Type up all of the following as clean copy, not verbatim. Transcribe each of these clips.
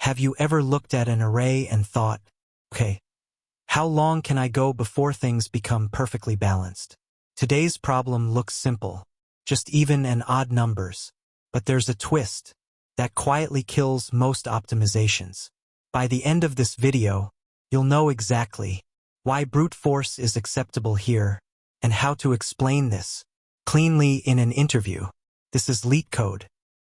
Have you ever looked at an array and thought, okay, how long can I go before things become perfectly balanced? Today's problem looks simple, just even and odd numbers. But there's a twist that quietly kills most optimizations. By the end of this video, you'll know exactly why brute force is acceptable here and how to explain this cleanly in an interview. This is Leetcode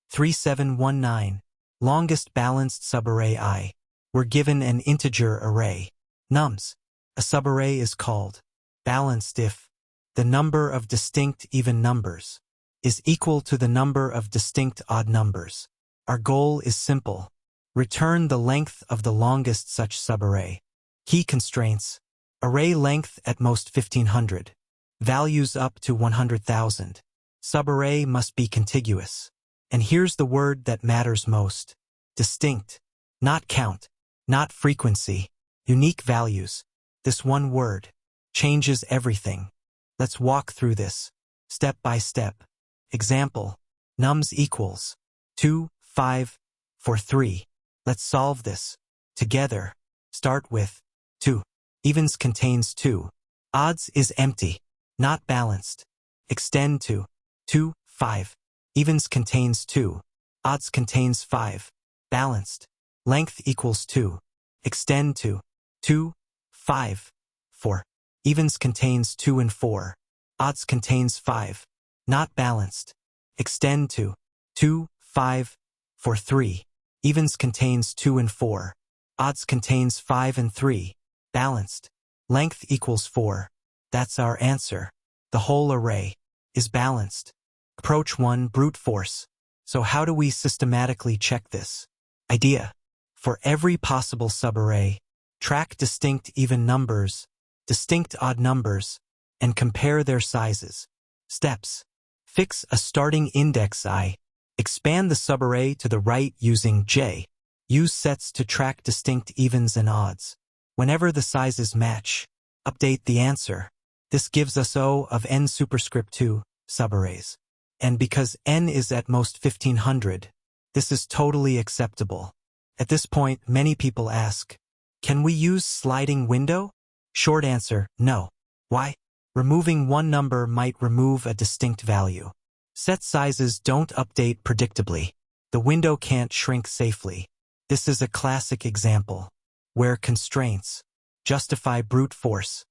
3719, longest balanced subarray I. We're given an integer array, nums. A subarray is called balanced if the number of distinct even numbers is equal to the number of distinct odd numbers. Our goal is simple. Return the length of the longest such subarray. Key constraints: array length at most 1500. Values up to 100,000. Subarray must be contiguous. And here's the word that matters most. Distinct. Not count. Not frequency. Unique values. This one word changes everything. Let's walk through this, step by step. Example: nums equals 2, 5, 4, 3. Let's solve this together. Start with 2. Evens contains 2. Odds is empty, not balanced. Extend to 2, 5. Evens contains 2. Odds contains 5. Balanced. Length equals 2. Extend to 2, 5, 4. Evens contains 2 and 4. Odds contains 5. Not balanced. Extend to 2, 5, 4, 3. Evens contains 2 and 4. Odds contains 5 and 3. Balanced. Length equals 4. That's our answer. The whole array is balanced. Approach 1: brute force. So how do we systematically check this? Idea: for every possible subarray, track distinct even numbers, distinct odd numbers, and compare their sizes. Steps: fix a starting index I. Expand the subarray to the right using J. Use sets to track distinct evens and odds. Whenever the sizes match, update the answer. This gives us O of n superscript 2 subarrays. And because n is at most 1500, this is totally acceptable. At this point, many people ask, can we use sliding window? Short answer: no. Why? Removing one number might remove a distinct value. Set sizes don't update predictably. The window can't shrink safely. This is a classic example where constraints justify brute force.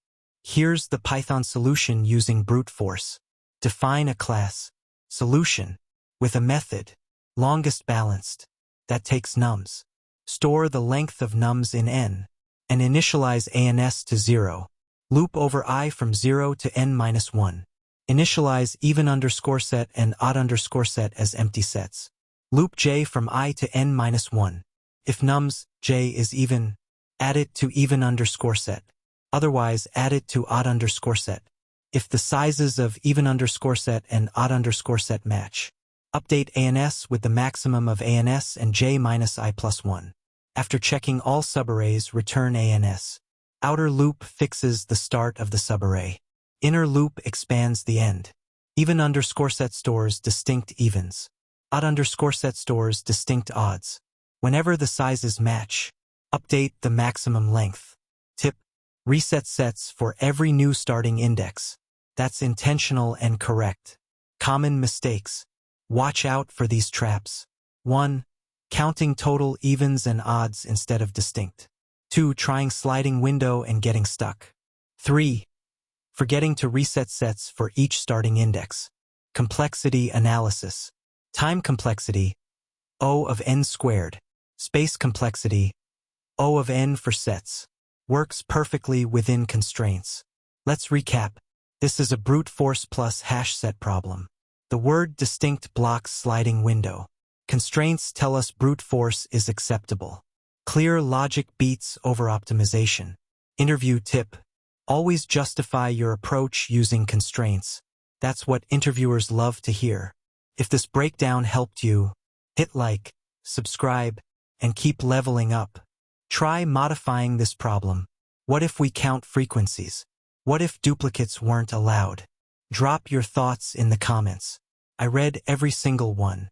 Here's the Python solution using brute force. Define a class solution with a method longest balanced that takes nums. Store the length of nums in n and initialize ans to 0. Loop over I from 0 to n-1. Initialize even underscore set and odd underscore set as empty sets. Loop j from I to n-1. If nums j is even, add it to even underscore set. Otherwise, add it to odd underscore set. If the sizes of even underscore set and odd underscore set match, update ans with the maximum of ans and j minus I plus 1. After checking all subarrays, return ans. Outer loop fixes the start of the subarray. Inner loop expands the end. Even underscore set stores distinct evens. Odd underscore set stores distinct odds. Whenever the sizes match, update the maximum length. Tip: reset sets for every new starting index. That's intentional and correct. Common mistakes. Watch out for these traps. 1. Counting total evens and odds instead of distinct. 2. Trying sliding window and getting stuck. 3. Forgetting to reset sets for each starting index. Complexity analysis. Time complexity, O of n squared. Space complexity, O of n for sets. Works perfectly within constraints. Let's recap. This is a brute force plus hash set problem. The word distinct blocks sliding window. Constraints tell us brute force is acceptable. Clear logic beats over optimization. Interview tip: always justify your approach using constraints. That's what interviewers love to hear. If this breakdown helped you, hit like, subscribe, and keep leveling up. Try modifying this problem. What if we count frequencies? What if duplicates weren't allowed? Drop your thoughts in the comments. I read every single one.